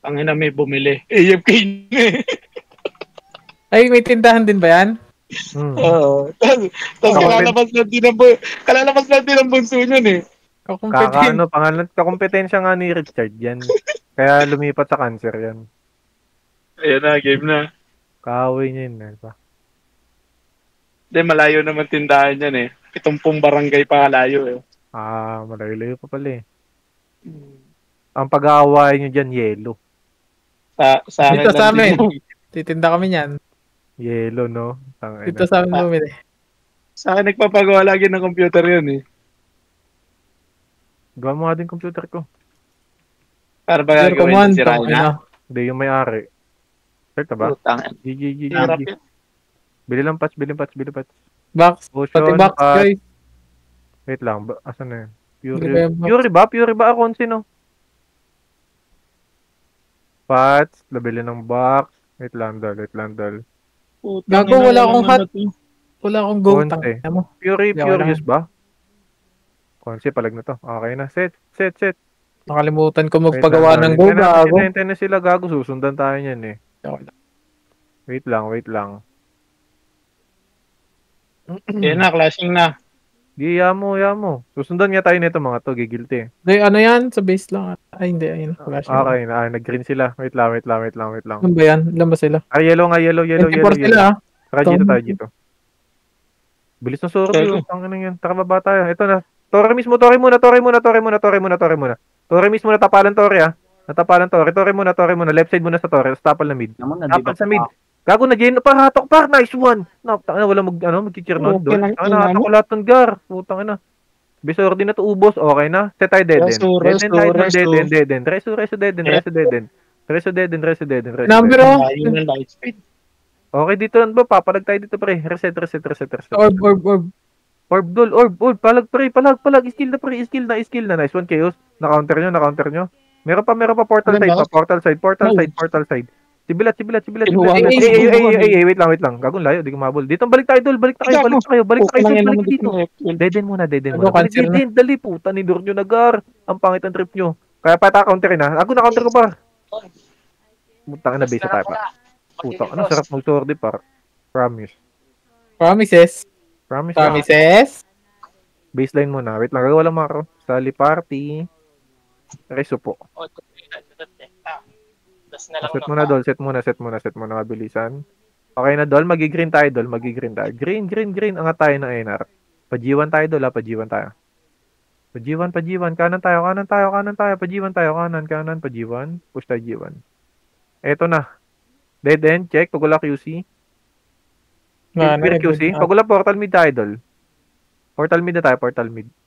Ang ina may bumili. AFK na eh. Ay, may tindahan din ba yan? Oo. Tapos kalalabas lang din ang bunso nun eh. Kakumpetensya nga ni Richard yan. Kaya lumipat sa cancer yan. Ayan na, game na. Kaaway niya yun. Diba? Hindi, malayo naman tindahan yan eh. 7 barangay pa layo eh. Malayo-layo pa pala eh. Ang pag-aaway nyo dyan, yelo. Sa dito sa amin. Titinda kami niyan. Yelo, no? Dito sa amin bumili. Sa akin nagpapagawa lagi ng computer yun eh. Gawa mo nga din computer ko. Para ba gagawin si Rana? Hindi, yung may-ari. Certo ba? GG. Bili lang patch. Box. Pati box, guys. Wait lang. Asan na yun? Fury ba? Akong sino? Patch. Labili ng box. Wait lang, dal. Gago, wala akong hot. Wala akong go. Furious ba? Konse, palag na to. Okay na. Set. Nakalimutan ko magpagawa ng go, gago. Hintay na sila, gago. Susundan tayo niyan eh. Wait lang. Yan na, clashing na. Giya mo. Susundan nga tayo nito mga to, gigilty. Ano yan? Sa base lang. Ay, hindi. Ayun. Okay na. Nag-green sila. Wait lang. Ano ba yan? Ilan ba sila? Yellow nga. Yellow. Sila, Tara dito. Bilis na soro. Ang ano yan. Tara baba tayo. Ito na. Torre mismo. Torre muna. Torre mismo natapalan Torre ah. Torre muna. Left side muna sa Torre. Tapal na mid. Tapal sa mid. Gago na Jane. Hatok par. Nice one. Wala mag-cheer nun doon. Hatok ko lahat ng gar. Putang ina. Bisor din na to ubos. Okay na. Set tayo dead end. Dead end. Reso dead end. Number Okay, dito lang ba? Papalag tayo dito pre. Reset. Orb. Orb. Palag. Skill na. Nice one, Chaos. Na-counter nyo. Meron pa portal side. Sibilat. Wait lang. Gagong layo, di ko mabol. Dito balik tayo, Dol. Balik na kayo dito. Deden muna. Dali puta ni Dor nyo nagar. Ang pangit ang trip nyo. Kaya pa ta-counterin ha. Ako na-counter ko pa. Putang na base tayo pa. Putang, ano sarap mag-sordi par. Promises. Baseline muna. Wait lang, gagawa lang maro. Sali party. Reso po. Set muna, mabilisan. Okay na, Dol. Magi-green tayo. Green. Angat tayo ng NR. Pa-G1 tayo, Dol. Pa-G1 tayo. Pa-G1. Kanan tayo. Pa-G1 tayo. Kanan. Pa-G1. Push tayo G1. Eto na. Dead end. Check. Pagula QC. QC. Pagula portal mid tayo, Dol. Portal mid.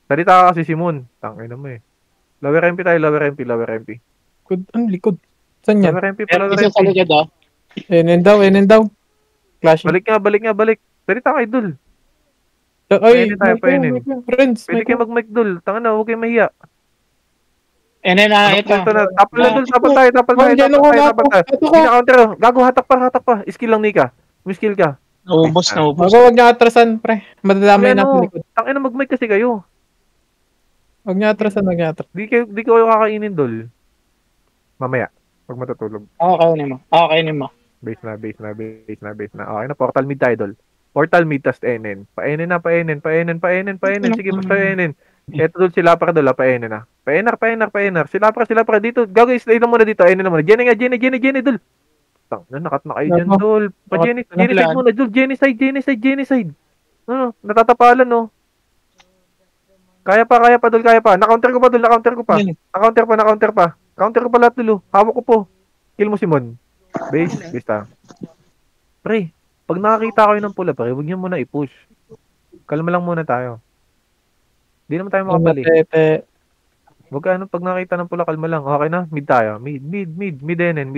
Salita ka kasi si Moon. Tangin na mo eh. Lower MP tayo. Ang likod. Saan yan? Lower MP. Enen daw. Clash. Balik nga. Salita ka, Dol. Ay, painin. Friends. Pwede kayo mag-mic, Dol. Tanga na, huwag kayo mahiya. Ito na. Tapal na, Dol. Tapal tayo. Counter. Gago, hatak pa. Skill lang, Nika. May skill ka. Naubos. Huwag niya atrasan, pre. Madadamay na sa likod. Tanga na, mag-mic kasi kayo. Huwag niya atrasan. Di kayo kakainin, Dol. Mamaya. Huwag matutulog. Kakainin mo. Base na. Okay na, portal mid tayo, Dol. Portal mid, tas NN. Pa-NN. Sige, pa NN. Eto, Dol, sila pa, Dol, pa-NN na. Pa-NR. Sila pa. Dito, gagawin, stay lang muna dito. NN na muna. Jenny, Dol. Nakat na kayo dyan, Dol. Pa-Jenny side muna, Dol. Jenny side. Natatapalan, no. Kaya pa, Dol, Na-counter ko pa, Dol. Counter ko pa lahat, Dol. Hawak ko po. Kill mo si Mon. Base ta. Pre, pag nakakita kayo ng pula, pre, huwag niyo muna i-push. Kalma lang muna tayo. Hindi naman tayo makapali. Huwag ka, pag nakakita ng pula, kalma lang. Okay na, mid tayo. Mid NN.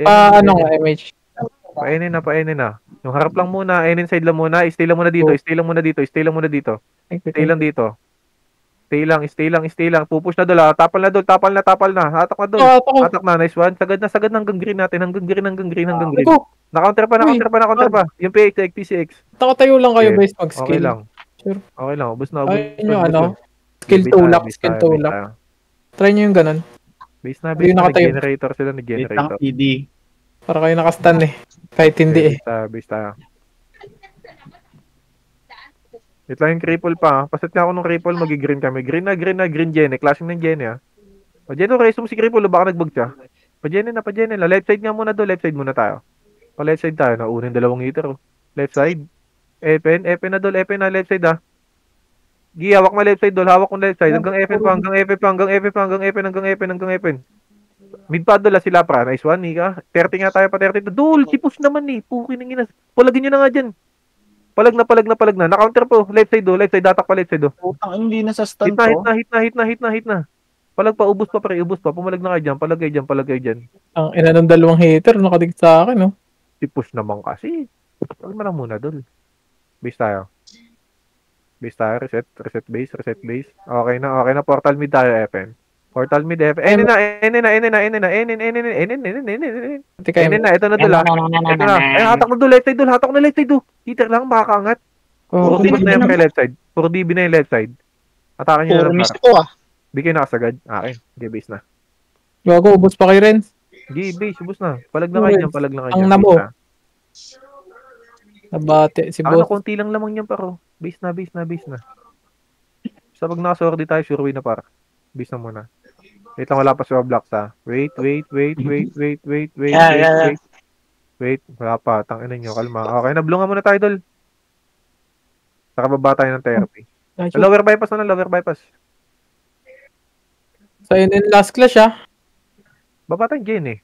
Ano nga, MH? Pa-NN na. Yung harap lang muna, NN side lang muna. Stay lang muna dito. Stay lang. Pupush na, Dol. Tapal na. Hatak na. Nice one. Sagad na hanggang green natin. Hanggang green. Na-counter pa. Yung PCX. Tayo lang kayo, base mag-skill. Okay lang. Ubus na. Skill tulak. Try nyo yung ganun. Base na, Hindi base na. nakatayo. Nag-generator sila, Wait lang, nag-generator. PD. Para kayo nakastan eh. Kahit hindi eh. Base tayo. Wait lang yung cripple pa. Pasit nga ako ng cripple, magi-green kami. Green na, green Jenny. Clashing ng Jenny ah. O Jenny, resume si cripple, baka nagbag siya. Pa Jenny na. Left side nga muna doon, left side muna tayo. Pa left side tayo, naunin 2 meter oh. Left side. Epen na doon, Epen na left side ah. Gi, hawak mo left side doon, hawak mo left side. Hanggang Epen pa, hanggang Epen. Mid pa doon sila pra. Nice one, Nika. 30 nga tayo pa 30. Dul, si push naman eh. Pukin ng inas. Palagin nyo na nga dyan. Palag na. Na-counter po. Left side do. Datak pa left side do. Putang, hindi na sa stand Hit na. Palag pa, ubos pa. Pumalag na kayo dyan. Palag kayo dyan. Ang ina ng 2 hater, nakadikit sa akin, no? Si push naman kasi. Palag mo lang muna, Dol. Base tayo. Reset base. Okay na. Portal mid tayo, FN. Portal mid, FN. Enin na. Pati kayo. Enin na, ito na, Dol ah. Ito na. Ay, hatak na, Dol. Left side, Dol. Heater lang, makakaangat. Puro DB na yung left side. Puro DB na yung left side. Atakan nyo na lang para. Ko ah. Di kayo nakasagad. Okay, base na. Gago, ubos pa kay Renz. Base, ubos na. Palag na kayo dyan. Ang namo. Nabate si Ano, boss. konti lang lamang yan paro. Base na. Sa pag nakasordi tayo, sure win na para. Base na muna. Wait lang, wala pa sa blocks ha. Wait. Yeah. Wait, wala pa. Tangina nyo, kalma. Okay, nablungan muna tayo, Dol. Saka baba tayo ng therapy. Lower bypass. So yun yung last clash ah. Baba tayo dyan eh.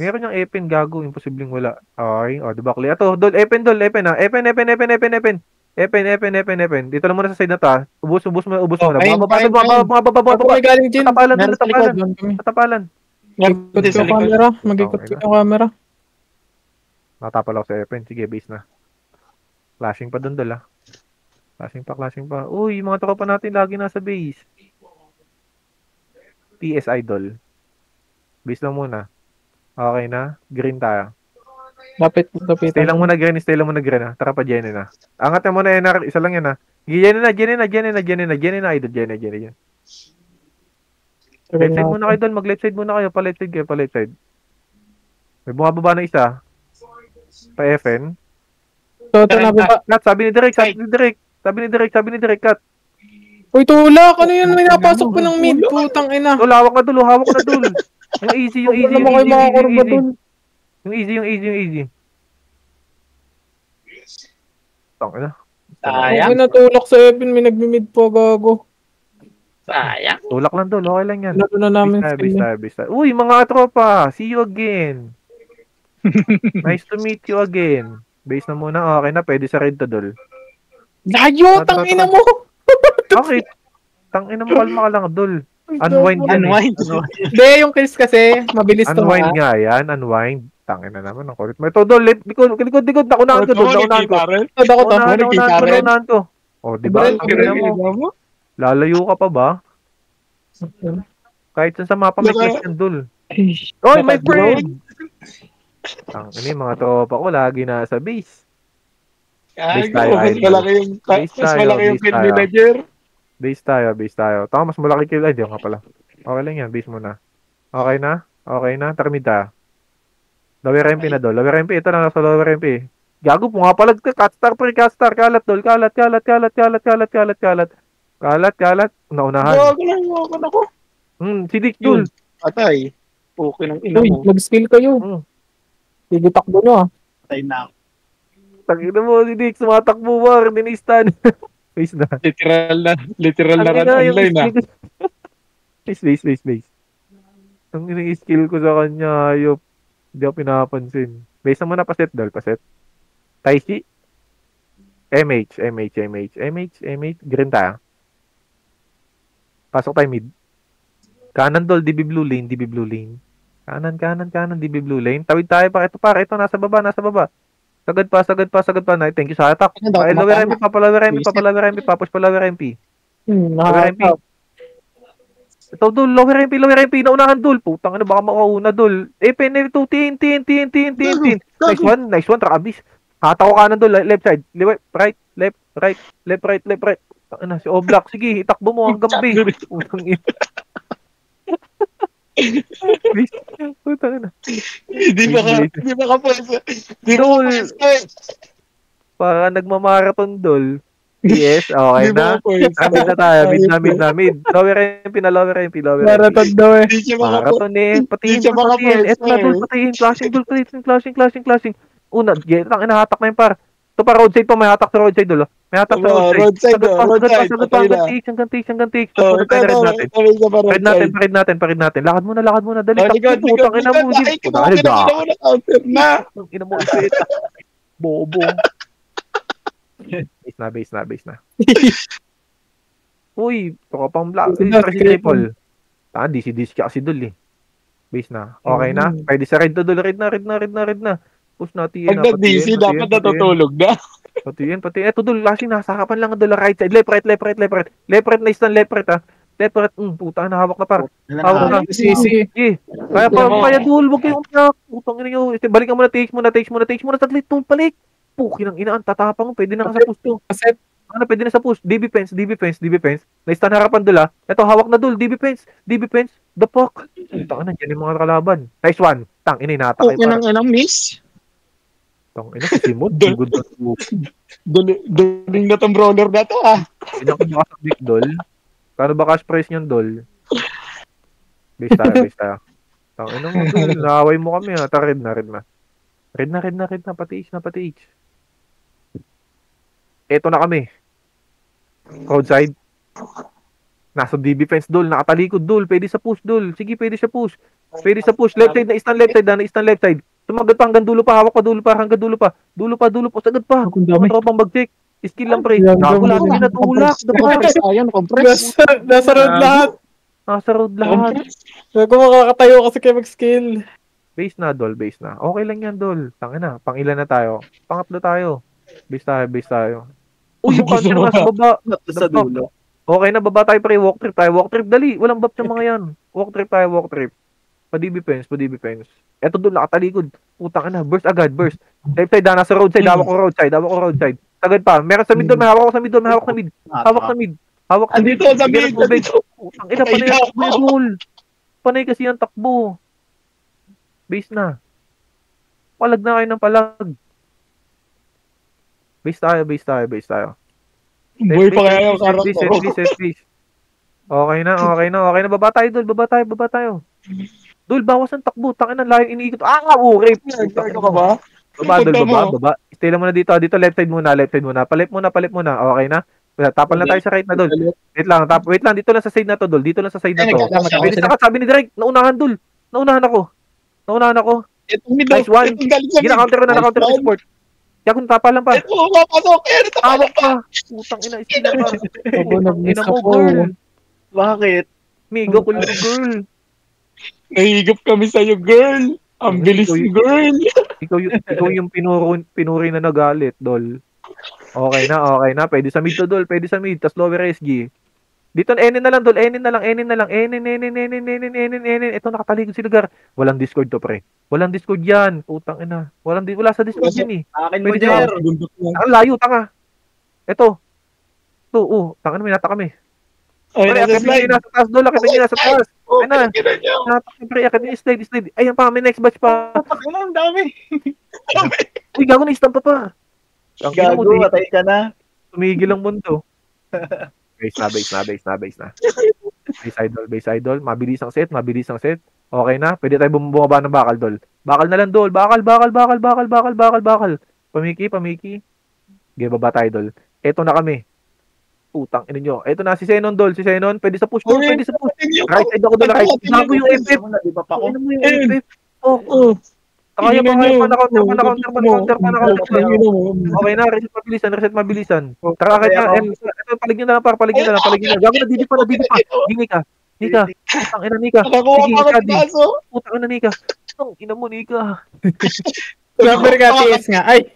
Meron yung Epen, gago. Imposibleng wala. Okay, diba clear? Ito, Dol, Epen ha. Epen. Dito lang muna sa side na to ha. Ubus mo na. Fine. Ako may galing dyan. Natapalan. Mag-ikot ko yung camera. Natapal ako sa Epen. Sige, base na. Flashing pa dun, Dol ha. Flashing pa. Uy, yung mga tropa natin lagi nasa base. PS Idol. Base lang muna. Okay na. Green tayo. Lapit. Stay lang muna green ha. Tara pa Jenny na. Angat na muna NR. Isa lang yan ha. Jenny na. Idol. Jenny. Left side muna kayo doon. Mag-left side muna kayo. Pa-left side. May bumababa na isa. Pa-FN. So, ito na ba? Kat, sabi ni Direk, kat. Uy, tulak! Ano yun? May napasok ko ng mid. Putang ina. Dul, hawak na dul. Yung easy. Ano mo kayo mga kurba dun? Yung easy. Tangina. Huwag natulak sa Evan. May nagmi-mid po, gago. Sayang. Tulak lang dul. Okay lang yan. Lalo na namin Base tayo. Uy, mga tropa. See you again. Nice to meet you again. Base na muna. Okay na. Pwede sa red to, dul. Layo! Tangina mo! Bakit? Tangina mo, kalma ka lang, dul. Unwind yan. Hindi, yung kills kasi, mabilis to. Unwind nga yan. Unwind. Tangina naman. Ang kulit mo. Ito, dul. Likod. Nakunahan ko, dul. Nakunahan ko. O, diba? Tangina mo. Lalayo ka pa ba? Kahit sa mapa may clash yan, dul. Oy, my friend! Tangina yung mga tropa ko. Lagi nasa base. Mas malaki yung kill villager. Base tayo. Tama, mas malaki kill. Ay, di nga pala. Okay lang yan. Base muna. Okay na. Taramid tayo. Lower MP na doon. Lower MP. Ito na nasa lower MP. Gago po nga pala. Catstar. Kalat doon. Kalat. Naunahan. Gago na ko. Si Dick Jul. Atay. Okay ng ina Uy, mo. mag-skill kayo. Sige, takbo nyo ah. Atay na ako. Tangina mo si Dick. Sumatakbo war. Dinistan. Base na. Literal na run online na. Base. Ang skill ko sa kanya, ayop. Hindi ako pinapansin. Base na muna, paset. Taishi. MH. Green tayo. Pasok tayo mid. Kanan dol, DB blue lane. Kanan, DB blue lane. Tawid tayo pa. Ito nasa baba. Sagad pa. Thank you sa attack. Lower MP, papalower MP, push pa lower MP. Lower MP. Ito, dul, lower MP, naunahan, dul. Putang ano, baka makauna, dul. PN2, tin. Nice one, Travis. Hata ko kanan, dul, left side. Right. Ano, si Oblak, sige, itakbo mo hanggang B. Putang ina. Base. Putang ina. Hindi makapwesto. Hindi Dol. makapwesto. Para nagmamarathon, Dol. Yes, okay Hindi na. makapwesto. Mid na tayo. Mid. Lower MP. Marathon daw eh. Hindi siya makapwesto. Marathon eh. Patiin. Hindi siya makapwesto, Eto na, Dol. Patiin. Clashing. Una, ang inahatak na yun, par. Ito pa, roadside pa. May hatak sa roadside, Dol. May hatak sa roadside. Sagot pa. Hanggang takes. Tapos tayo na red natin. Parid natin. Lakad muna. Dali, takbo. Putang ina mo. Counter na. Ina mo, ipeta. Bobo. Base na. Uy, ito ka pang black. Si triple. DC kasi Dol eh. Base na. Okay na. Pwede sa red to, Dol. Red na. Push natin. Pag nag-DC, dapat natutulog na. Patiin. Eto, Dol. Lasing nasakapan lang ang Dol. Right side. Left right. Left right na isang left right ha. Left right. Puta na, hawak na par. Hawak na. Sisi. Kaya Dol. Huwag kayong umiyak. Putang ina nyo. Balik ka muna. Takes muna. Saglit, Dol. Balik. Pukin ang inaan. Tatapang. Pwede na ka sa push to. Pwede na sa push. DB fence. Na-stun harapan Dol ha. Eto, hawak na Dol. DB fence. The fuck. Putang ina. Yan yung mga kalaban. Nice one. Tang ina. Inatakay para. Inang miss. Tang ina. Si Simod. Good na po. Duling na tong brawler na to ah. Pinakabakasabik, Dol. Kano ba cash price niyan, Dol? Base tayo. Tang ina mo, Dol. Naaway mo kami ha. Red na. Pati H. Eto na kami. Roadside. Nasa DB fence, Dol. Nakatalikod, Dol. Pwede sa push, Dol. Sige, pwede sa push. Left side. Na-stun left side. Tumagat pa hanggang dulo pa. Hawak pa dulo pa. Dulo pa. Sagad pa. Tropang mag-check. Skill lang, pre. Gago lang. Pinatulak. Nasa road lahat. Kung makakatayo kasi kayo mag-skill. Base na. Okay lang yan, Dol. Tangina. Pang-ilan na tayo? Pangatlo tayo. Base tayo. Uy, yung counter nga sa baba. Sa dulo. Okay na, baba tayo, pre. Walk trip. Dali. Walang buff sa mga yan. Walk trip. Pa-DB fence. Eto doon, nakatalikod. Putang ina. Burst agad. Left side, nasa roadside. Hawak ko roadside. Tagad pa. Meron sa mid doon. May hawak ko sa mid. Hawak sa mid. Andito sa mid. Putang ina, panay kasi ang takbo. Base na. Palag na kayo ng palag. Base tayo. Boy pa kaya yung karakter. Base. Okay na. Baba tayo. Dol, bawas ang takbo. Tangina, layo iniikot. Rape. Ano ka ba? Baba. Stay lang muna dito. Dito, left side muna. Palip muna. Okay na? Tapal na tayo sa right na, Dol. Wait lang. Dito lang sa side na to, Dol. Pwede sabi ni Drake. Naunahan, Dol. Naunahan ako. Nice one. Gina-counter ko na support. Kaya kung tapal lang pa. Hawak pa. Putang ina. Ina mo, girl. Bakit? Migo ko yung girl. Nahigop kami sa'yo, girl. Ang bilis, girl. Ikaw yung pinuri na nagalit, Dol. Okay na. Pwede sa mid to, Dol. Tas lower SG. Dito, enin na lang, Dol. Enin. Ito, nakatalikod si Lugar. Walang Discord to, pre. Walang Discord yan. Putang ina. Wala sa Discord yan eh. Akin mo, Jer. Ang layo, tanga. Ito. Tanga na, may nata kami. Pre, akit nyo nasa taas, Dol. Akit nyo nasa taas. Ay na. Pre, akit nyo slide. Ayan pa, may next batch pa. Ang dami. Uy, gago na istampa pa. Gago, matay ka na. Tumigil ang mundo. Base na. Base idol. Mabilis ang set. Okay na. Pwede tayo bumaba ng bakal, Dol. Bakal na lang, Dol. Bakal. Pamiki. Okay, baba tayo, Dol. Eto na kami. Putang ina nyo. Eto na si Zenon, Dol. Pwede sa push, Dol. Right side ako, Dol. Bago yung FF. Ano mo yung FF? Kaya pa na-counter. Okay na, reset mabilisan. Tara, kahit na, ito, paligyan na lang. Gago na, didi pa. Nika. Putang ina, Nika. Putang ina, Nika. Putang ina mo, Nika. Number ka, TS nga. Ay!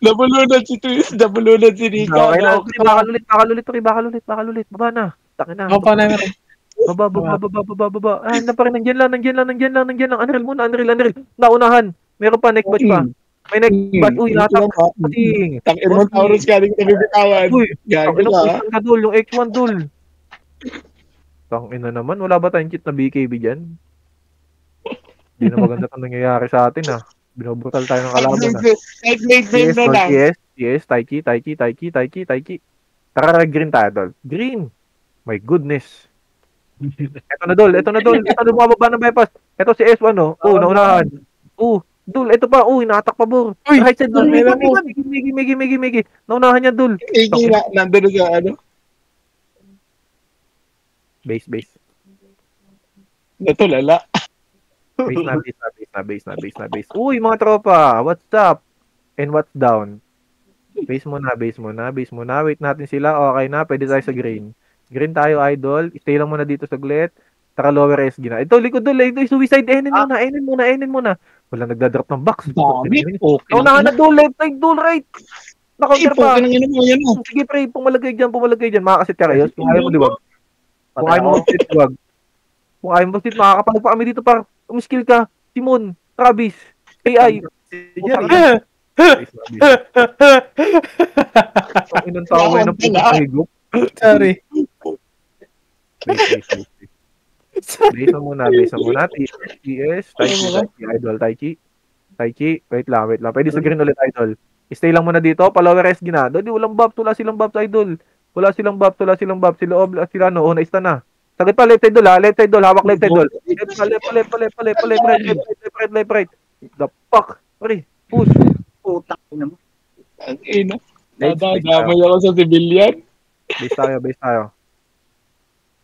Nabulunod si Nika. Okay na, bakal ulit. Baba na. Takin na. Baba na. Baba. Ay, nandiyan lang. Unreal muna. Naunahan. Meron pa, next batch pa. May next batch. Uy, natak. Takin mo, Taurus ka. Hindi ka nabibitawan. Uy, yung X1, Dol. Tangina naman, wala ba tayong cheat na BKB dyan? Hindi na maganda itong nangyayari sa atin ah. Binobrutal tayo ng kalaban ah. Nag-made na lang. TS, Taiki. Tara, green tayo, Dol. Green! My goodness. Ito na, Dol. Ito na, bumababa ng bypass. Ito si S1, oh. Naunahan. Dol, ito pa. Inatak pa, bro. Uy! Right side, Dol. Alam mo. Migi. Naunahan niya, Dol. Nandun sa ano. Base. Natulala. Base na. Uy, mga tropa. What's up? And what's down? Base muna. Wait natin sila. Okay na. Pwede tayo sa green. Green tayo, idol. Stay lang muna dito saglit. Tara, lower SG na. Ito, likod Dol. Ito, suicide. Enen muna. Wala nagdadrop ng box. Dami. Okay. Unahan na, Dol. Left side, Dol. Right. Nakaunter pa. Yan mo. Sige, pre. Pumalagay dyan. Makakasit ka kayo. Kung ayaw mo, diwag. Kung ayaw mo, diwag. Kung ayaw mo, makakapalag pa kami dito para umiskill ka. Simon, Travis, AI. Ang inang tao ng pagkakahigop. Sorry. Base muna. TS, Taiki, idol, Taiki. Wait lang. Pwede sa green ulit, idol. Stay lang muna dito. Palower SG na. Doon, walang buff. Wala silang buff, idol. Sila, naista na. Sagit pa, left side, Dol, ha? Left side, Dol. Hawak left side, Dol. Left, right. The fuck? Sorry. Push. Putak na mo. Ang ina. Dadamay ako sa civilian. Base tayo.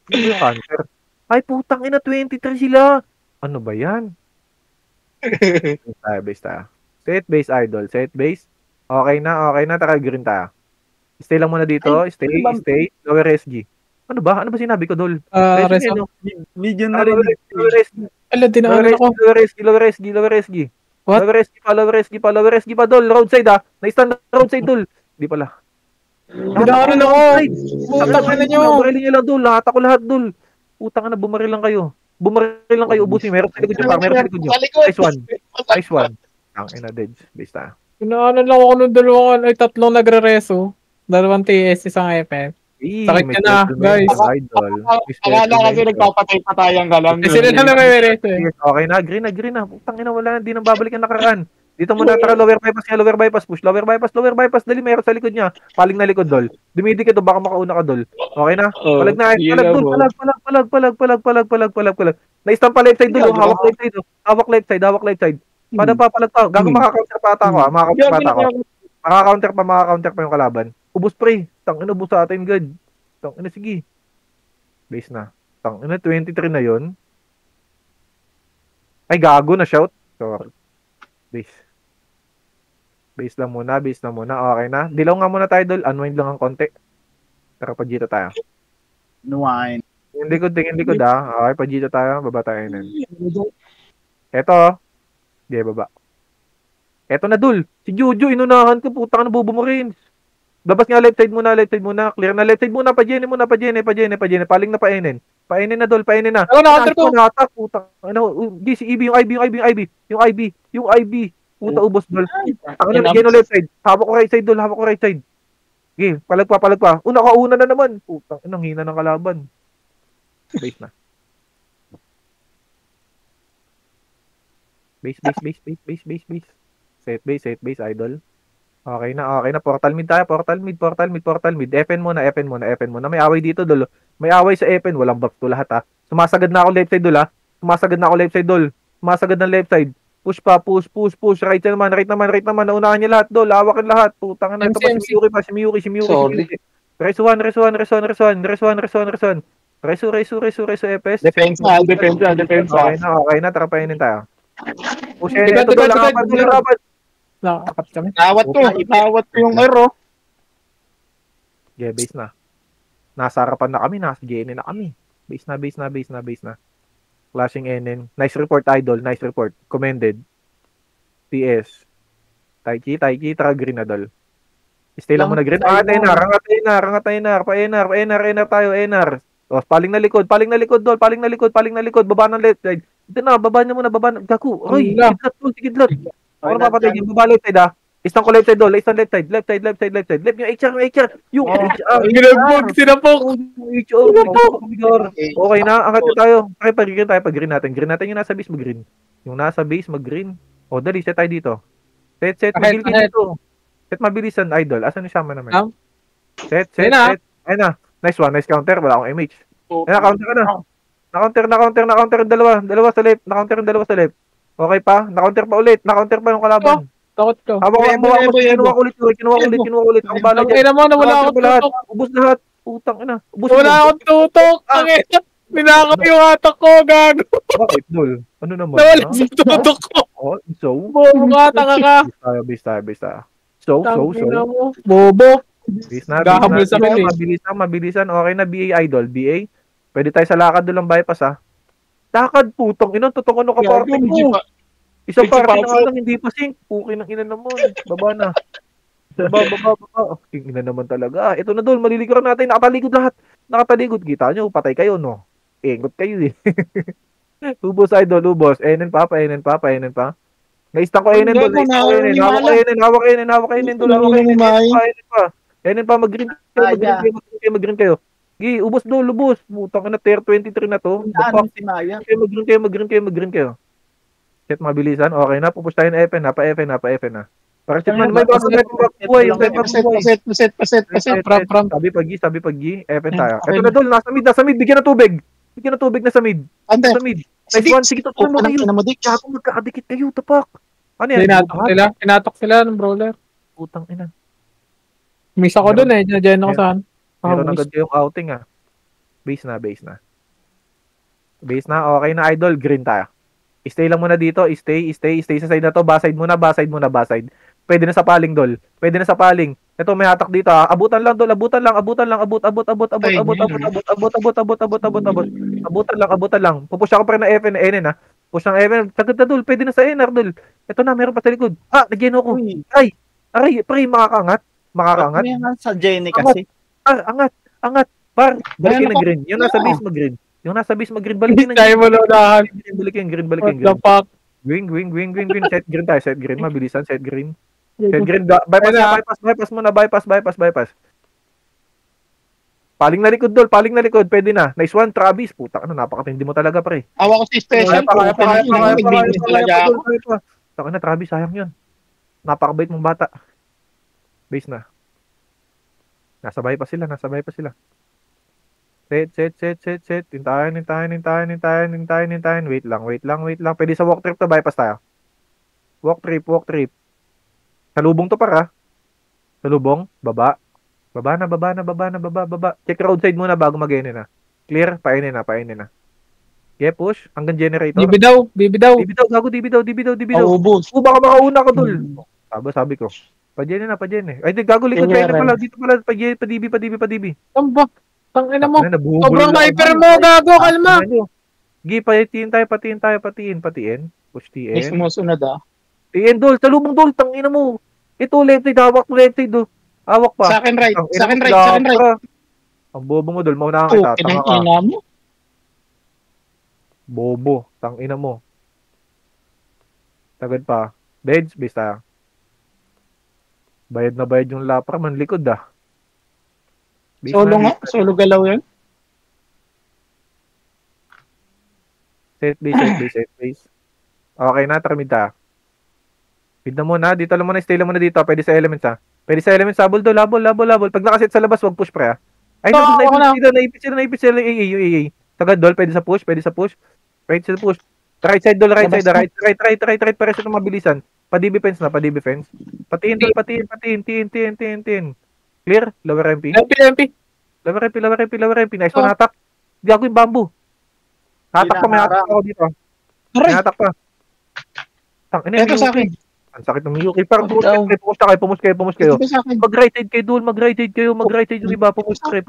Ano yung cancer? Ay, putang ina, 23 sila. Ano ba yan? Base tayo. Set base, idol. Okay na. Tara, green tayo. Stay lang muna dito. Stay. Lower SG. Ano ba sinabi ko, Dol? Medium na rin. Lower SG. Ala, dinaanan ako. Lower SG. What? Lower SG pa, Dol. Roadside, ha? Na-stand roadside, Dol. Di pala. Dinaanan ako. Putang ina nyo. Bumarilin nyo lang, Dol. Lahat ako lahat, Dol. Putang na, bumaril lang kayo. Ubusin. Meron sa likod nyo. Nice one. Ang ina, Deds. Base tayo. Dinaanan lang ako ng tatlong nagre-reso. 2 TS, isang FF. Sakit ka na, guys. Idol. Akala kasi nagpapatay-patayan ka lang. Sila na nagre-reso eh. Okay na, green na. Putang ina, wala na. Di nang babalik ang nakaraan. Dito muna, tara, lower bypass. Push, lower bypass. Dali, meron sa likod niya. Paling na likod, Dol. Dumidikit to, baka makauna ka, Dol. Okay na? Palag na. Palag. Na-stamp pa left side, Dol. Hawak left side. Paano pa, palag pa. Gago, makaka-counter pa ata ako, ha? Makaka-counter pa yung kalaban. Ubus, pre. Tangina, ubus sa atin, God. Tangina, sige. Base na. Tangina, 23 na yon. Ay, gago na shout. Sorry. Base lang muna. Okay na. Dilaw nga muna tayo, Dol. Unwind lang ang konti. Tara, pagita tayo. Unwind. Tingin likod, ha? Okay, pagita tayo. Baba tayo nun. Eto. Di, baba. Eto na, Dol. Si Jojo, inunahan ko. Putang na, bobo mo rin. Labas nga, left side muna. Clear na, left side muna. Pajene. Paling na painin. Painin na, Dol. Painin na. Ako na, counter ko. Natak, putang. Si EB, yung IB. Puta, ubos, Dol. Geno left side. Hawak ko right side, Dol. Okay, palag pa. Una na naman. Putang, inang hina ng kalaban. Base na. Base. Set base, idol. Okay na. Portal mid tayo. Portal mid. FN muna. May away dito, Dol. May away sa FN. Walang buff to lahat, ha. Sumasagad na ako left side, Dol, ha. Sumasagad ng left side. Push. Right naman. Naunahan niya lahat, Dol. Hawakin lahat. Putang na. Ito pa si Miyuki. Res 1. Resu, FS. Depensa. Okay na. Tara, painin tayo. Push, Diba, ito, Dol. Laban. Nakakat kami. Nawat ko yung ero. Yeah, base na. Nasa harapan na kami. Nasa GN na kami. Base na. Flashing NN. Nice report, idol. Commended. TS. Taiki. Tara, green na, Dol. Stay lang muna, green. Rangat, NR tayo, NR. O, paling na likod, Dol. Baba ng left side. Ito na, baba niya muna. Gaku. Roy, sigidlat. Ako na papatay yung baba left side, ha. Isang ko left side, Dol. Isang left side. Left yung HR. Yung HR. Ginabog, sinapok. Okay na, angat na tayo. Okay, pag-green natin. Green natin yung nasa base, mag-green. Yung nasa base, mag-green. O, dali, set tayo dito. Set, mag-green kayo dito. Set mabilisan, idol. Asan yung Shama naman? Set. Ayun na. Nice one, nice counter. Wala akong MH. Ayun na, counter ka na. Na-counter yung dalawa. Dalawa sa left. Na-counter yung dalawa sa left. Okay pa? Na-counter pa ulit. Na-counter pa yung kalaban. Takot ko. Kinuha ko ulit. Ang bala dyan. Ang ina mo, nawala akong tutok. Ubus lahat. Putang ina. Wala akong tutok. Ang ina. Binakap yung atak ko, gago. Bakit, Dol? Ano naman? Nawala yung tutok ko. Oh, so? Bobo ka, tanga ka. Base tayo. So. Bobo. Base na. Gahabol sa akin. Mabilisan. Okay na, BA idol. BA. Pwede tayo sa lakad doon lang bypass, ha? Lakad, putang ina. Totoo ano ka party mo. Isang party na nga lang, hindi pa sync. Puki ng ina naman. Baba na. Baba. King ina naman talaga. Ito na Dol, malilikuran natin. Nakataligod lahat. Kita nyo, patay kayo, no? Engot kayo, eh. Ubos, idol, ubos. Enen pa. Na-stun ko Enen, Dol. Hawak Enen, Dol. Enen pa, mag-green kayo. Gi, ubos, Dol, ubos. Butang na, tier 23 na to. Si Maya. Mag-green kayo. Set mabilisan. Okay na, pupush tayo na FN na. Pa-FN na. Para set man, may bago buhay. Paset. Sabi pag G, FN tayo. Ito na, Dol, nasa mid. Bigyan ng tubig na sa mid. Ante. Sa mid. Nice one, sige, tutulong mo kayo. Kaya kung magkakadikit kayo, tapak. Ano yan? Pinatok sila ng brawler. Putang ina. Miss ako dun eh. Diyan ako saan. Meron agad yung outing, ah. Base na. Okay na, idol. Green tayo. Stay lang muna dito. Stay sa side na to. Baside muna. Pwede na sa paling, Dol. Ito, may hatak dito, ha. Abutan lang, Dol. Abot lang. Pupush ako pa rin na FN, ha. Push ng FN. Tagad na, Dol. Pwede na sa NR, Dol. Ito na, meron pa sa likod. Nagyan ako. Aray, pre, makakangat. May nga sa Jenny kasi. Angat. Balikin ng green. Yung nasa base mag-green. Balikin ng Tayo mo launahan. Balikin green. What the fuck? Green. Set green tayo. Set green. Mabilisan. Set green. Bypass muna. Bypass. Paling na likod, Dol. Pwede na. Nice one, Travis. Puta, napakatindi mo talaga, pre. Awa ko si Special. Taka na, Travis. Sayang yun. Napakabait mong bata. Base na. Nasa bypass sila. Set. Hintayin. Wait lang. Pwede sa walk trip to, bypass tayo. Walk trip. Salubong to para. Salubong, baba. Baba na. Check roadside muna bago mag-ene na. Clear, painin na. Yeah, push. Hanggang generator. Bibi daw. Gago, DB daw. Ubos. Baka makauna ka, Dol. Sabi ko. Pa-gen. Ay, gago, likod kayo na pala. Dito pala, pa-DB. Tamba. Tangina mo. Sobrang hyper mo, gago. Kalma. Gi, patiin tayo. Push TN. May sumusunod, TN, Dol. Talubong, Dol. Tangina mo. Ito, left side. Hawak pa. Sa akin right. Ang bobo mo, Dol. Maunahan kita. Tanga ka. Ina mo. Bobo. Tangina mo. Tagad pa. Beds, basta. Bayad na bayad yung lapra. Manlikod, Solo nga. Solo galaw yan. Set base. Okay na, tramid ta. Feed na muna. Dito lang muna. Stay lang muna dito. Pwede sa elements, Pwede sa elements. Habol. Pag nakaset sa labas, wag push, pre, Ay, naipit sila yung AA. Tagad, Dol. Pwede sa push. Right side, Dol. Right side. Right. Para sa mabilisan. Pa-defense. Patiin, Dol. Patiin. Clear? Lower MP. Lower MP. Nice one, hatak. Di ako yung bamboo. Hatak pa, may hatak ako dito. May hatak pa. Ito sa akin. Ang sakit ng Yuki. Parang pumus kayo. Mag-right side kayo. Yung iba, pumus kayo.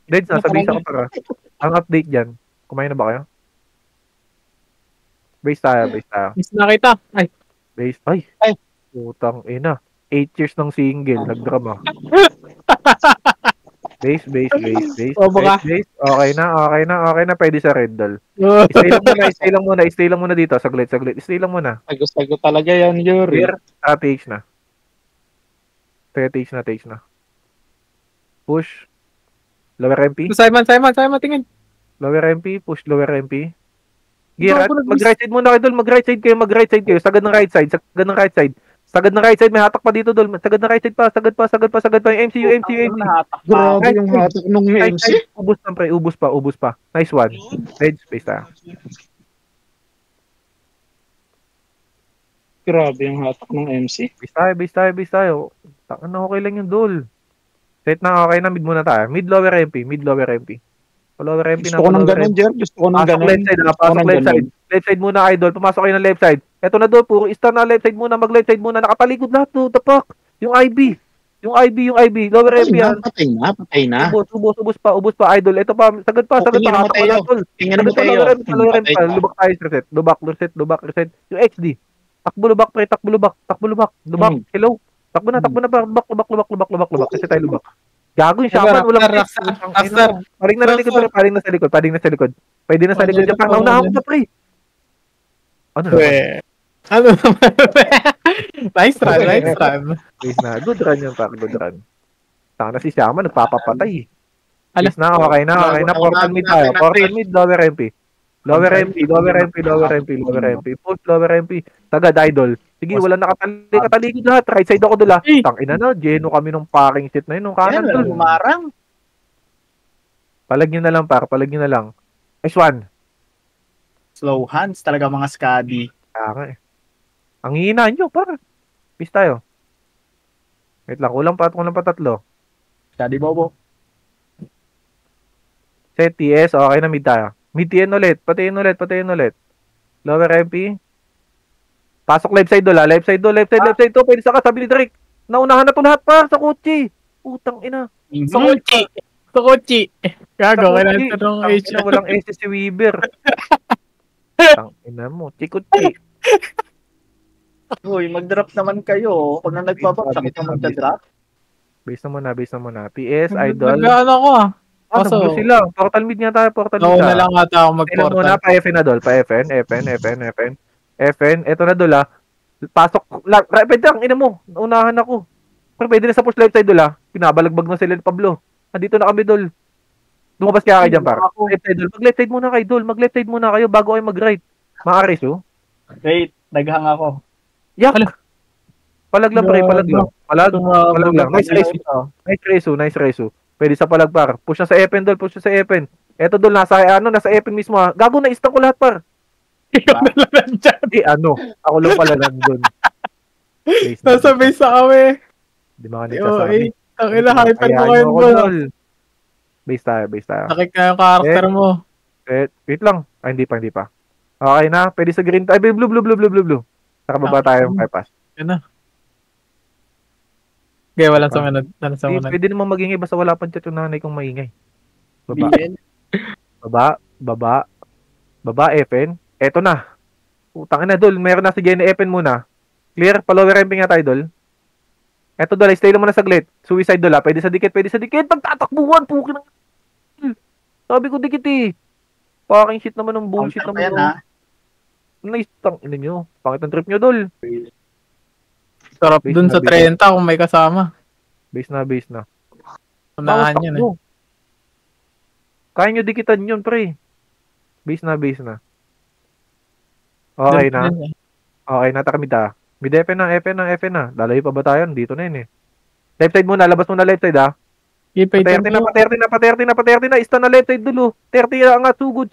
Dead, nasa base ako para. Ang update dyan. Kumain na ba kayo? Base tayo. Miss na kita. Base. Ay. Putang ina. 8 years ng single. Nag-drama. Base. Okay na. Pwede sa red doll. Stay lang muna dito. Saglit. Stay lang muna. Sagot talaga yan, Yuri. Clear. PH na. Sige, takes na. Push. Lower MP. Simon, tingin. Lower MP. Push lower MP. Girat, Gago, mag-right side muna kayo, Dol. Mag-right side kayo. Sagad ng right side. Sagad ng right side. May hatak pa dito, Dol. Sagad ng right side pa. Sagad pa. Yung MCU. Grabe yung hatak nung MC. Ubus na, pre. Ubus pa. Nice one. Red space tayo. Grabe yung hatak ng MC. Base tayo. Taka na, okay lang yung Dol. Set na, okay na. Mid muna tayo. Mid lower MP. Lower MP Gusto ko ng ganun, Jer. Gusto ko ng ganun. Pasok left side. Left side muna, idol. Pumasok kayo ng left side. Eto na doon, puro star na left side muna. Mag-left side muna. Nakatalikod lahat to. Tapak. Yung IB. Lower MP yan. Patay na. Ubus pa, idol. Ito pa, sagad pa. Tingnan mo tayo. Lower MP pa. Lubak tayo, reset. Lubak, reset. Yung XD. Takbo lubak. Lubak. Hello. Takbo na pa. Lubak. Kasi tayo lubak. Gago yung shaman, walang After. paring na sa likod. Pwede na sa likod. Naunahan ko pa, pre. Ano naman? Nice run. Please na. Good run yun, par. Good run. Saka na si shaman, nagpapapatay. Alas Please na, okay na. Portal mid tayo. Portal mid, lower MP. Lower MP. Push, lower MP. Tagad, idol. Sige, wala nakatalikod lahat. Right side ako doon. Tangina na, Geno kami nung packing seat na yun. Nung kanan doon. Lumarang. Palag nyo na lang. Nice one. Slow hands talaga mga Scadi. Kaya ang hihina nyo, par. Peace tayo. Wait lang, kulang pa tatlo. Scadi Bobo. Set TS, okay na mid tayo. Mid TN ulit. Patayin ulit. Lower MP. Pasok left side to. Pwede sa kasabi ni Drake. Naunahan na to lahat pa sa kotse. Putang ina. Sa kotse. Gago, kailangan ito nung H. Walang S si Weaver. Tang ina mo. Chikotse. Uy, mag-drop naman kayo. Kung na nagpapap, sakit na magda-drop. Base na muna. PS, idol. Nag-ano ko Nag-blue sila. Portal mid nga tayo. na lang ata ako mag-portal. Muna, pa-FN na, Dol. Pa-FN. FN. Eto na, Dol, Pasok. Pwede ang ina mo. Naunahan ako. Pero pwede na sa push left side, Dol, Pinabalagbag na sila ni Pablo. Nandito na kami, Dol. Lumabas kaya kayo dyan, par. Left side, Dol. Mag-left side muna kayo, Dol. Mag-left side muna kayo bago kayo mag-right. Maaris, Wait, naghang ako. Yak! Palag lang, pre. Palag lang. Nice reso. Pwede sa palag, par. Push na sa FN, Dol. Eto, Dol. Nasa FN mismo, Gago na, istang ko lahat, par. Ikaw na lang nandyan. Ako lang pala nandun. Nasa base na kami. Di ba kanita sa amin? Tangina, hyper mo ngayon mo. Base tayo. Nakik na yung karakter mo. Wait lang. Hindi pa. Okay na. Pwede sa green. Ay, blue. Nakababa tayo yung bypass. Yan na. Okay, walang sumunod. Pwede naman magingay basta wala pang chat yung nanay kong maingay. Baba, FN. Eto na. Utangin na, Dol. Meron na si Jenny FN muna. Clear? Pa-lower ramping nga tayo, Dol. Eto, Dol. Stay lang muna saglit. Suicide, Dol, Pwede sa dikit. Pagtatakbuhan, pukin ng... Sabi ko dikit, Fucking shit naman ng bullshit naman. Nice, tangin nyo. Pangit ang trip nyo, Dol. Sarap dun sa 30 kung may kasama. Base na. Unahan yun, Kaya nyo dikitan yun, pre. Base na. Okay na, takamita. Mid FN na. Lalayo pa ba tayo? Dito na yun, Left side muna, labas muna left side, Pa-30 na. Ista na left side dulo. 30 na, angat. Sugod,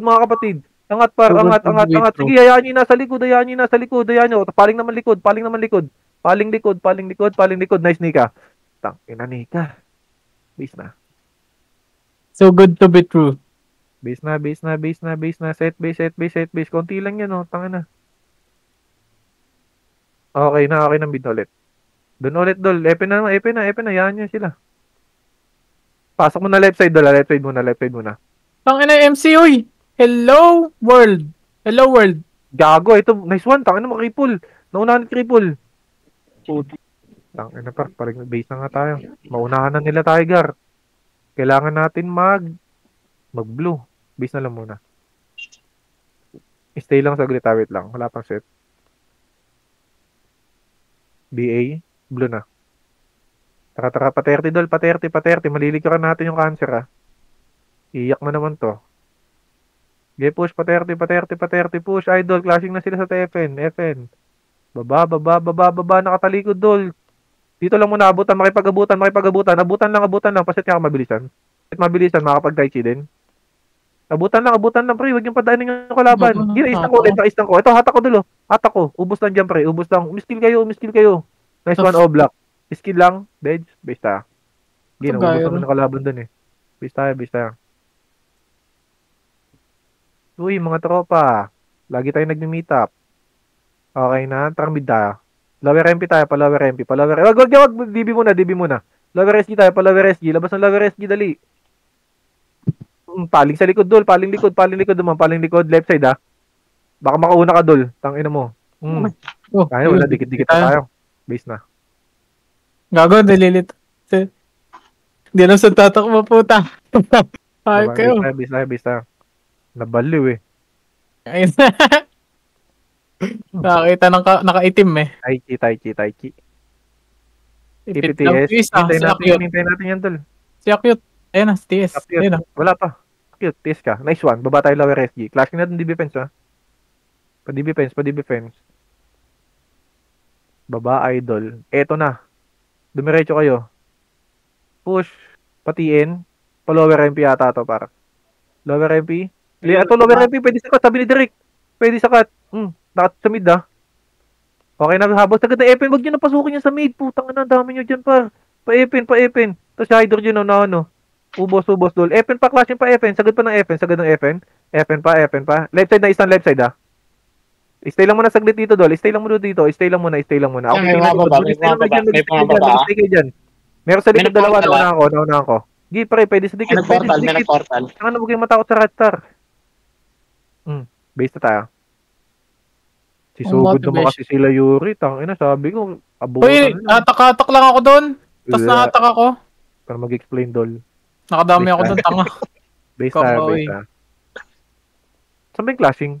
mga kapatid. Angat, par. Angat. Sige, hayaan nyo nasa likod. Hayaan nyo. Paling naman likod. Paling likod. Nice, Nika. Tangina, Nika. Base na. So good to be true. Base na. Set base. Konti lang yan, Tangina. Okay na mid ulit. Doon ulit, Dol. Epe na. Hayaan nyo sila. Pasok mo na left side, Dol. Left side muna. Tangina MC, uy. Hello world. Gago, ito. Nice one. Tangina mo, cripple. Naunahan cripple. Tangina pa. Parang base na nga tayo. Maunahan na nila Tiger. Kailangan natin mag-blue. Base na lang muna. Stay lang saglit. Wait lang. Wala pang set. BA. Blue na. Tara, pa-30 dol, pa-30. Malilikuran natin yung cancer, ah. Iyak mo naman to. Okay, push, pa-30, push, idol, clashing na sila sa FN. Baba, nakatalikod, dol. Dito lang muna, makipag-abutan. Abutan lang, pasit nga mabilisan. Mabilisan, makapag-daichi din. Abutan lang, pre. Huwag yung padaanin yung kalaban. Isang ko. Ito, hatak ko dulo. Hatak ko. Ubus lang dyan, pre. Ubus lang. Umiskill kayo. Nice one, O-block. Skill lang. Base tayo. Ubus lang yung kalaban dun, eh. Base tayo. Uy, mga tropa. Lagi tayo nag-meet up. Okay na. Tara mid tayo. Lower MP tayo, pa-lower MP. Wag. DB muna. Lower SG tayo, pa-lower SG. Labas ng lower SG, dali. Paling sa likod, dol. Paling likod naman. Paling likod, left side, ah. Baka makauna ka, dol. Tangina mo. Kaya, wala. Dikit-dikit tayo. Base na. Gago, dililit. Hindi lang sa tatak mo, puta. Ayok kayo. Base tayo. Nabaliw, eh. Ayun. Nakakita ng nakaitim, eh. Taichi. Ipit lang, TPTS. Hintayin natin yan, dol. Si Akyut. Ayun na, si TS. Ayun na. Wala pa. Cute, TS ka. Nice one. Baba tayo lower SG. Clashing natin DB fence, ha. Pa-DB fence. Baba, idol. Eto na. Dumiretso kayo. Push. Patiin. Pa-lower MP yata to, para. Lower MP. Ito, lower MP. Pwede sa cut. Sabi ni Derek. Pwede sa cut. Nakat sa mid, ha. Okay na, habos. Sagad na Epen. Huwag nyo na pasukin yan sa mid. Putang na, dami nyo dyan, par. Pa-Epen. Tapos si Hydro dyan, ano. Ubos, dol. Epen pa, clashing pa Epen. Sagad ng Epen. Epen pa. Left side na, isang left side, ha. Stay lang muna saglit dito, dol. Stay lang muna dito. Stay lang muna. Ako, May mga stay kayo dyan. Meron sa likod dalawa. Nauna ako. Gi, pare, pwede sa dikit. May nag-portal. Saka na, huwag kayong matakot sa Ratstar. Base na tayo. Sisugod naman kasi sila Yuri. Tangina, sabi ko, Uy, atak lang ako doon. Tapos naatak ako. Para mag-explain, dol. Nakadami ako doon, tanga. Base tayo. Saan ba yung clashing?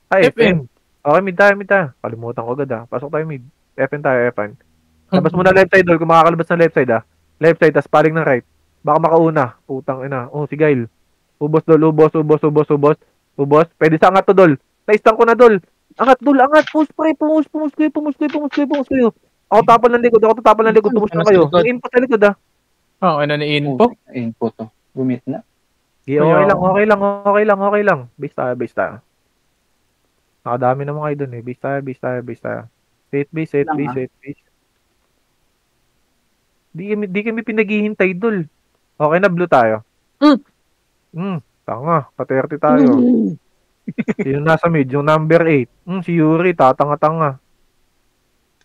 FN. Okay, mid tayo. Kalimutan ko agad, ha. Pasok tayo mid. FN tayo. Labas muna left side, dol. Kung makakalabas ng left side, ha. Left side, tas paling ng right. Baka makauna. Putang ina. Si Gail. Ubos, dol. Ubos. Pwede sa angat to, dol. Naistang ko na, dol. Angat. Push, pre. Pumus kayo. Ako tapal ng likod. Pumus na kayo. Yung input sa likod, ha. Ano na info? Info to. Gumit na. Okay lang. Base tayo. Nakadami naman kayo dun, eh. Base tayo. Set base. Di kami pinaghihintay, dul. Okay na, blue tayo. Tanga. Pa-30 tayo. Yung nasa mid, yung number 8. Si Yuri, tatanga-tanga.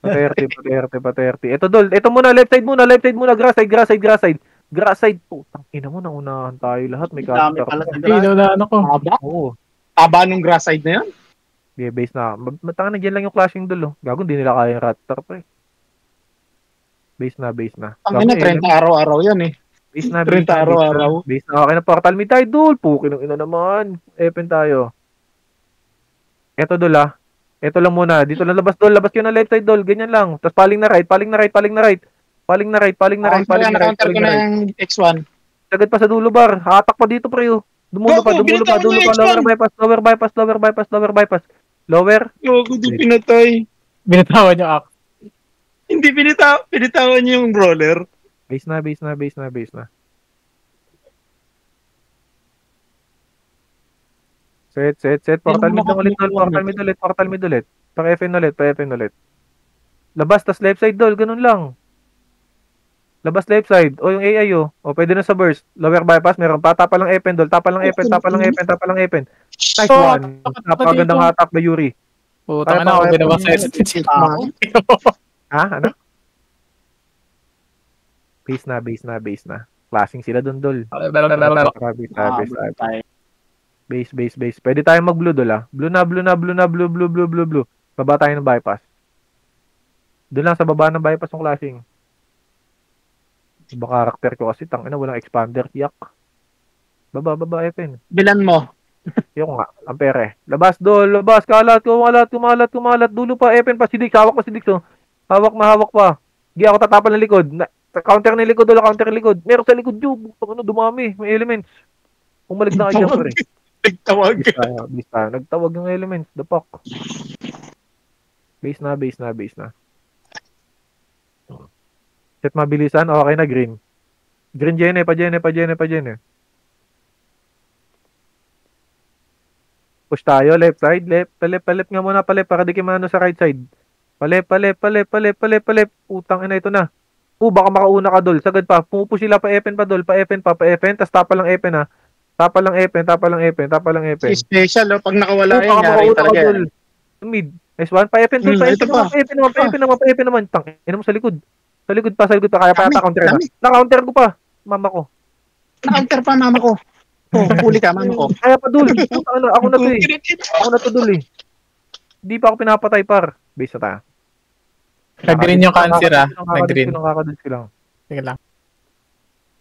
Pa-30. Ito, dul. Ito muna, left side muna. Grass side. Putang ina mo, naunahan tayo lahat. May Dami character. pala sa Pinunaan ako. Oo. Taba nung grass side na yan? Yeah, base na. Matanga na dyan lang yung clashing dul, oh. Gago, hindi nila kaya yung Ratstar, pre. Base na. Ang ina, 30 araw-araw yan, eh. Base na. Base na. Okay na, portal mid tayo, dul. Pukin ng ina naman. Epen tayo. Eto, dul, ah. Eto lang muna. Dito lang labas, dul. Labas kayo ng left side, dul. Ganyan lang. Tapos paling na right. Counter ko na yung X1. Sagad pa sa dulo, bar. Hatak pa dito, pre, oh. Dumulo pa. Lower bypass. Lower. Yogo, di pinatay. Binatawan niyo ako. Hindi pinitawan niyo yung brawler. Base na. Set. Portal mid ulit. Pa-FN ulit. Labas, tas left side, dol. Ganun lang. Labas left side. Yung AI, oh. Pwede na sa burst. Lower bypass, meron pa. Tapa lang Epen, dol. Tapa lang Epen. Nice one. Napakagandang hatak na Yuri. Putang na ako, ginawa sa STG. Ha? Ano? Base na. Clashing sila dun, dol. Base. Pwede tayong mag-blue, dol, ah. Blue. Baba tayo ng bypass. Doon lang sa baba ng bypass ng clashing. Iba karakter ko kasi, tangina, walang expander. Yak. Baba, Epen. Bilan mo. Yung nga, ampere. Labas, dol. Kalat. Dulo pa, Epen pa. Hawak pa si Dix, oh. Hawak pa. Di ako tatapal ng likod. Counter ni likod, wala counter ni likod. Meron sa likod yung, ano, dumami. May elements. Pumalig na kayo dyan, pre. Nagtawag. Base tayo. Nagtawag yung elements. The fuck. Base na. Set mabilisan. Okay na, green. Green, Jene. Pa Jene. Push tayo. Left side. Palep nga muna. Palep. Para di kayo maano sa right side. Palep. Putang ina, ito na. Baka makauna ka, Dol. Sagad pa. Pumupush sila pa Epen pa, Dol. Pa Epen. Tas tapa lang Epen, ha. Tapa lang Epen. Special, pag nakawala Baka yun, yari makauna ka, talaga. Dol. Mid. Nice one. Pa Epen, Dol. Pa Epen naman. Tang. Ina mo sa likod. Sa likod pa. Kaya pa ata counter na. Na-counter ko pa. Mama ko. Naka-counter pa mama ko. Huli ka, mama ko. Kaya pa, Dol. Ako na to, eh. Dol, eh. Hindi pa ako pinapatay, par. Base na tayo. Nag-green yung cancer, ah. Nag-green. Nakakadis ko lang. Sige lang.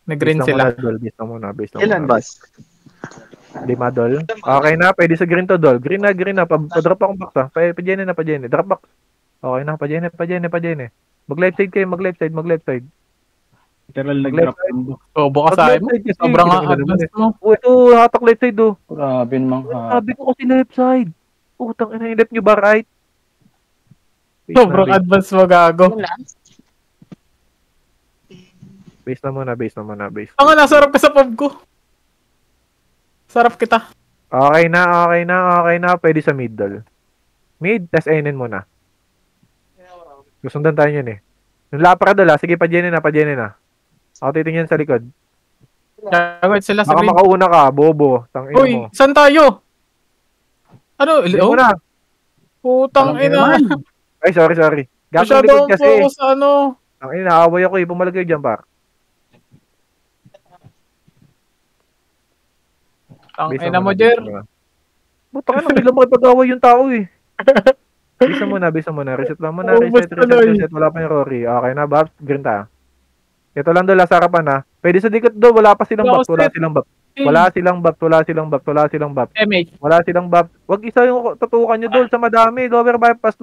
Nag-green sila. Base na muna. Ilan, boss? Lima, Dol. Okay na, pwede sa green to, Dol. Green na. Pa-drop akong box, ha. Pa-Jene na. Drop box. Okay na, pa-Jene. Mag-left side kayo, mag-left side. Literal nag-drop. So, bukas sa mo. Sobrang advance mo. Ito, hatak left side, oh. Grabe naman ha. Sabi ko kasi left side. Utang ina, yung left nyo ba right? Sobrang advance mo, gago. Base na muna. Ang nasarap ka sa pub ko. Sarap kita. Okay na. Pwede sa middle. Mid, tas NN muna. Susundan tayo yun, eh. Yung lapra Dol, ha. Sige, pa-Jene na. Ako titingin sa likod. Gagawin sila sa Baka green. makauna ka, bobo. Tang ina Uy, mo. saan tayo? Ano? Sige muna. Putang ina. Ay, sorry. Gagawin Masyado likod akong kasi. focus sa ano. Ang ina, naaway ako, eh. Bumalag kayo dyan, par. Ang ina mo, Jer. Butang ina, biglang makipag-away yung tao, eh. Bisa muna. Reset lang muna. Reset. Wala pa yung Rory. Okay na, Babs. Green tayo. Ito lang doon, sa harapan, ha. Pwede sa dikit doon. Wala silang bap. Wala silang bap. MH. Wala silang bap. Wag isa yung tutukan nyo doon sa madami. Lower bypass.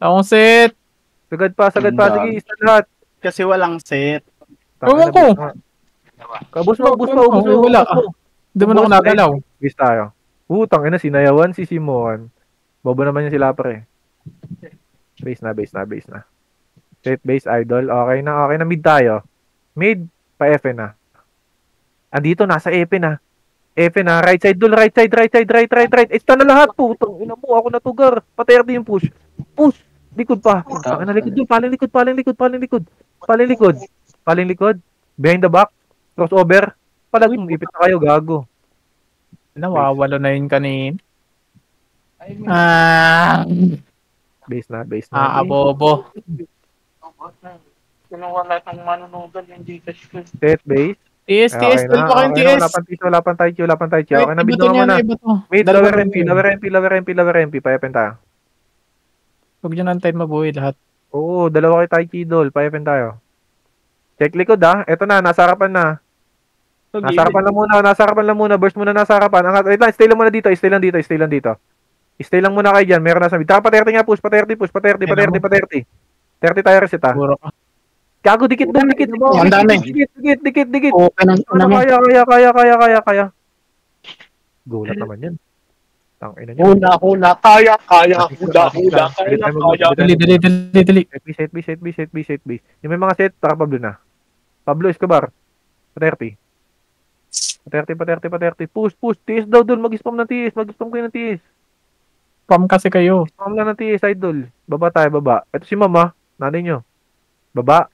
Akong set. Sagad pa. Sige, isa lahat. Kasi walang set. Ewan ko. Bus mo. Wala. Hindi mo na ako nagalaw. Bis tayo. Putang ina, sinayawan si Simon. Bobo naman yung sila, pre. Base na. Set base, idol. Okay na. Mid tayo. Mid, pa F na. Andito, nasa F na. Right side, dul. Right. Ista na lahat, putang ina mo. Ako natugar. Paterdi yung push. Likod pa. Putang ina, likod dul. Paling likod. Behind the back. Crossover. Ipit na kayo, gago. Nawawalo na yun kanina. Base na. Abobo. Kinuha lahat ng manunugan yung Gcash ko. Set base. TS, Okay tuloy pa kayong TS. Wala pang tayo. Okay na, bid Iba to naman niyan, muna. iba to. Mid, lower MP. Payapen tayo. Huwag nyo nantayin mabuhay lahat. Oo, dalawa kay Taichi Dol. Payapen tayo. Check likod, ha. Eto na, nasa harapan na. Nasa harapan lang muna. Burst muna nasa harapan. Wait lang, stay lang muna dito. Stay lang muna kayo dyan. Meron na sa mid. Pa-30 nga, push. Pa-30. 30 tayo reset, ha. Puro ka. Gago, dikit. Ang dami. Dikit. Okay naman. Kaya. Gulat naman yan. Tangina niya. Hula. Kaya. Dali. Set base. Yung may mga set, taka Pablo na. Pablo Escobar. Pa-30. Push. TS daw dun. Mag-spam ng TS. Kayo ng TS. Spam kasi kayo. Spam lang ng TS, idol. Baba tayo. Ito si mama. Nanay nyo. Baba.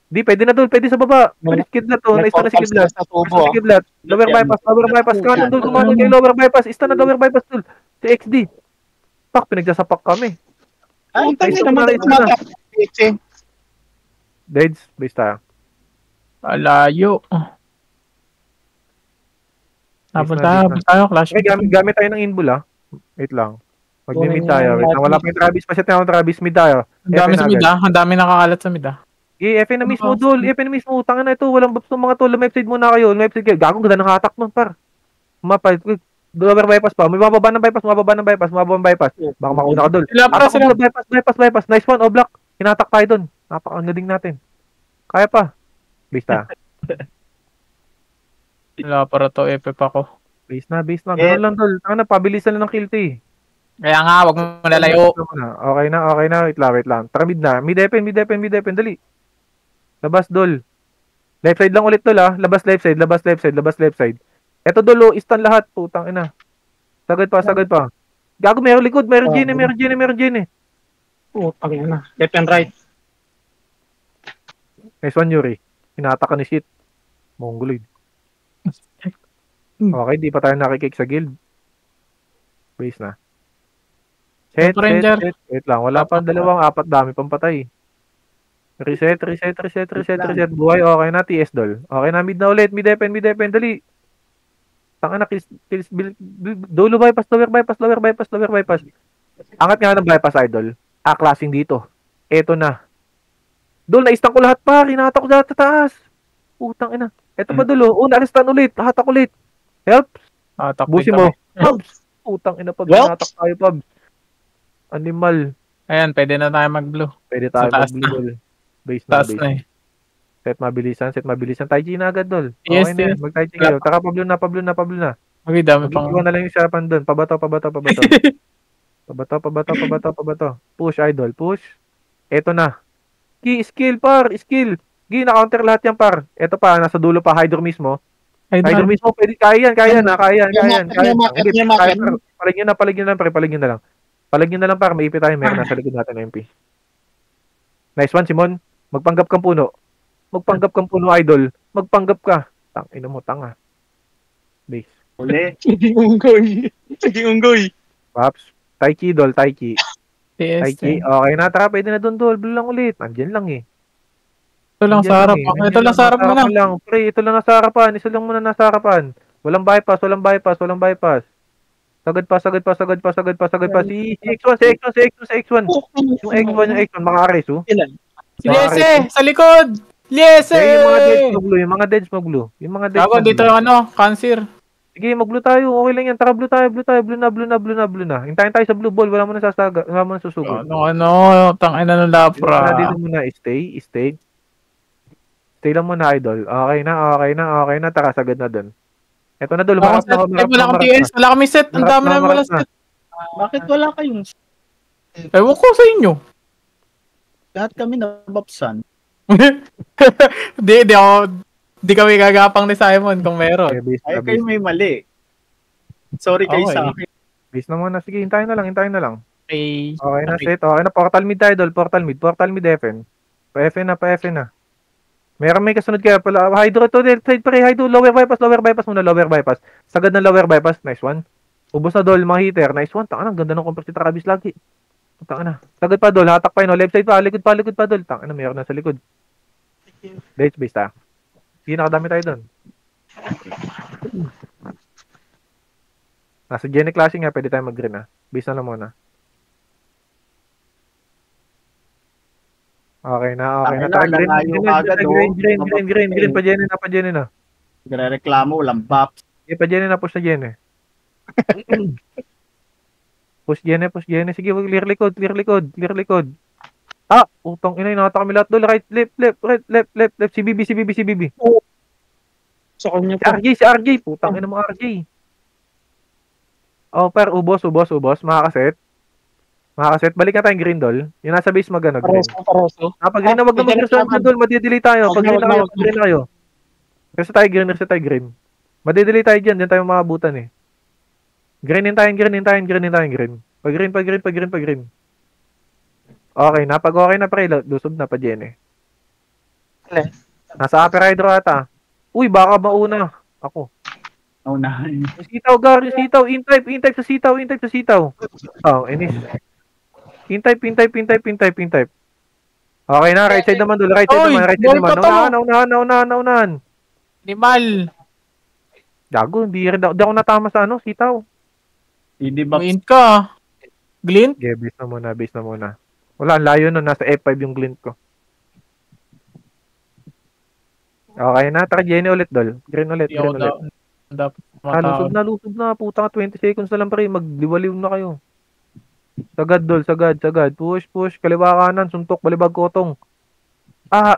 Di, pwede na dul. Pwede sa baba. Pwede kidlat to. Naista na si kidlat. Lower bypass. Kanan dul. Kumanan kayo lower bypass. Ista na lower bypass dul. Si XD. Pak, pinagsasapak kami. Ay, Naista naman na. Deads. Base tayo. Alayo. Habol tayo. Clash. Okay, gamit tayo ng inbul, ha. Wait lang. Mag-mid tayo. Wala pa yung Travis. Pasit na yung Travis. Mid tayo. Ang dami sa mid, ah. Ang dami nakakalat sa mid, ah. F na mismo, Dol. F na mismo. Tanga na ito. Walang baps ng mga tol. Left side muna kayo. Gago, ganda ng hatak nun, par. Lower bypass pa. May mababa ng bypass, mababa ng bypass, mababa ng bypass. Baka mauna ka doon. Sila para sila. Bypass. Nice one, Oblak. Hinatak tayo doon. Napaka-ngading natin. Kaya pa. Basta. Wala para to, FF ako. Base na. Ganun lang, Dol. Pabilisan lang ng kill to eh. Kaya nga, wag mo malalayo. Okay na. Wait lang. Tara mid na. Mid depen. Dali. Labas, Dol. Left side lang ulit, Dol, ah. Labas left side. Eto, Dol, stun lahat. Putang ina. Sagad pa. Gago, meron likod. Meron Gene. Putang ina. Left and right. Nice one, Yuri. Hinata ka ni shit. Mongoloid. Okay, di pa tayo nakikick sa guild. Base na. Set. Wait lang. Wala pa dalawang, apat, dami pang patay. Reset. Buhay, okay na. TS Dol. Okay na, mid na ulit. Mid depen. Dali. Tanga na, kills. Dolo bypass, lower bypass. Angat nga ng bypass, idol. Klaseng dito. Eto na. Dol, na-stun ko lahat pa. Hinata ko lahat sa taas. Putang ina. Eto ba, Dolo? Na-stun ulit. Hatak ulit. Help. Busi mo. Pubs. Putang ina, Pubs. Hinatak tayo, Pubs. Animal. Ayan, pwede na tayo mag-blue. Pwede tayo mag-blue. Base na. Set mabilisan. Taiji na agad, Dol. Okay na. Mag-Taiji kayo. Taka, Pablo na. Okay, dami pang... Mag-iwan na lang yung usapan doon. Pabato. Push, idol. Push. Eto na. Skill. Gi, na-counter lahat yan, par. Eto pa, nasa dulo pa, Hydro mismo. Hydro mismo, pwede, kaya yan. Paligyan na lang, par. Maipit tayo, meron nasa likod natin ng MP. Nice one, Simon. Magpanggap kang puno, idol. Magpanggap ka. Tangina mo, tanga. Base. Uli. Sige, unggoy. Paps. Taiki, Dol. Taiki. TS. Okay na, tara. Pwede na doon, Dol. Blue lang ulit. Nandiyan lang eh. Ito lang sa harap. Ito lang sa harap mo na. Pre, ito lang nasa harapan. Isa lang muna nasa harapan. Walang bypass. Sagad pa. Si X1. Yung X1, maka-arrest, oh. Liese! Sa likod! Liese! Yung mga deads mag-blue. Ako dito cancer. Sige, mag-blue tayo. Okay lang yan. Tara, blue tayo. Blue na. Hintayin tayo sa blue ball. Wala mo na susugod. Tangin na ng lapra. Dito muna, stay. Stay lang muna, idol. Okay na. Tara, sagad na dun. Eto na, Dol. Wala kang TS. Wala kami set. Ang dami na wala set. Bakit wala kayong... Ewan ko sa inyo. Lahat kami nabapsan. Di kami gagapang ni Simon kung meron. Ay, kayo may mali. Sorry kayo sa akin. Base na muna. Sige, hintayin na lang. Okay na, set. Okay na, portal mid tayo, Dol. Portal mid FN. Pa-FN na. Meron may kasunod kaya pala. Hydro to, side pre, Hydro. Lower bypass muna. Sagad na lower bypass. Nice one. Ubos na, Dol, mga hitter. Nice one. Tanga na, ganda ng compress ni Travis lagi. Tanga na. Sagad pa, Dol. Hatak pa yun. Left side pa. Likod pa, Dol. Tanga na, meron na sa likod. Base ta. Sige, nakadami tayo doon. Nasa Gene classing nga, pwede tayo mag-green, ha. Base na lang muna. Okay na. Green. Pa Gene na. Nagre-reklamo, walang buffs. Pa Gene na, push na Gene. Push Gene. Sige, clear likod. Utang ina, nakata kami lahat doon. Right, left. Si BB. Sa kanya pa. Si RJ. Putang ina mo, RJ. Per, ubos. Makakaset. Balik na tayong green, Dol. Yung nasa base magano, green. Pareso. Pag green na, wag na mag-research na, Dol. Madidelay tayo. Pag green na kayo. Reset tayo green. Madidelay tayo dyan. Diyan tayo makabutan eh. Greenin tayo. Pag green. Okay na. Pag okay na, pre, lusog na pa dyan eh. Nasa upper hydro ata. Uy, baka mauna. Ako. Naunahan. Sitaw. In-type sa sitaw. Inis. In-type. Okay na, right side naman, Dol. Right side naman. Naunahan. Animal. Gago, hindi ako natama sa sitaw. Hindi buffs. Win ka. Glint? Okay, base na muna. Wala, ang layo nun. Nasa F5 yung glint ko. Okay na, tara Jenny ulit, Dol. Green ulit. Dapat Lusog matao. na, lusog na. Puta ka, 20 seconds na lang pre. Magliwaliw na kayo. Sagad, Dol. Sagad, sagad. Push, push. Kaliwa kanan. Suntok. Balibag kotong.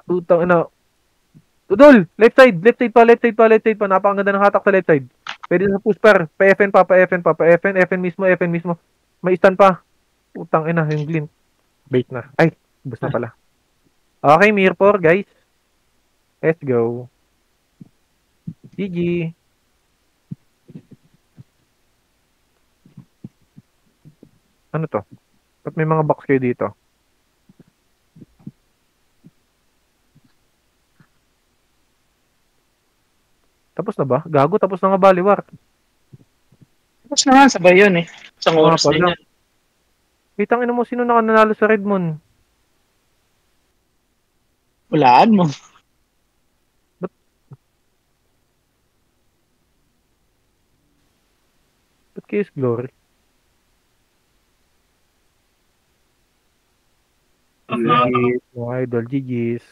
Utang ina. Dol! Left side. Left side pa, left side pa, left side pa. Napakaganda ng hatak sa left side. Pwede sa push par. Pa-FN pa, pa-FN pa, pa-FN. FN mismo, FN mismo. May stun pa. Utang ina. Yung glint. Bait na. Ay, bus na pala. Okay, Mirror, guys. Let's go. GG. Ano to? Ba't may mga box kayo dito? Tapos na ba? Gago, tapos na nga Baliwar. Tapos na nga, sabay yun eh. Isang Mga oras din pala. yan. Kitang ina mo, sino nakananalo sa Redmond? Walaan mo. Ba't Case Glory? GG's, mga idol, GG's.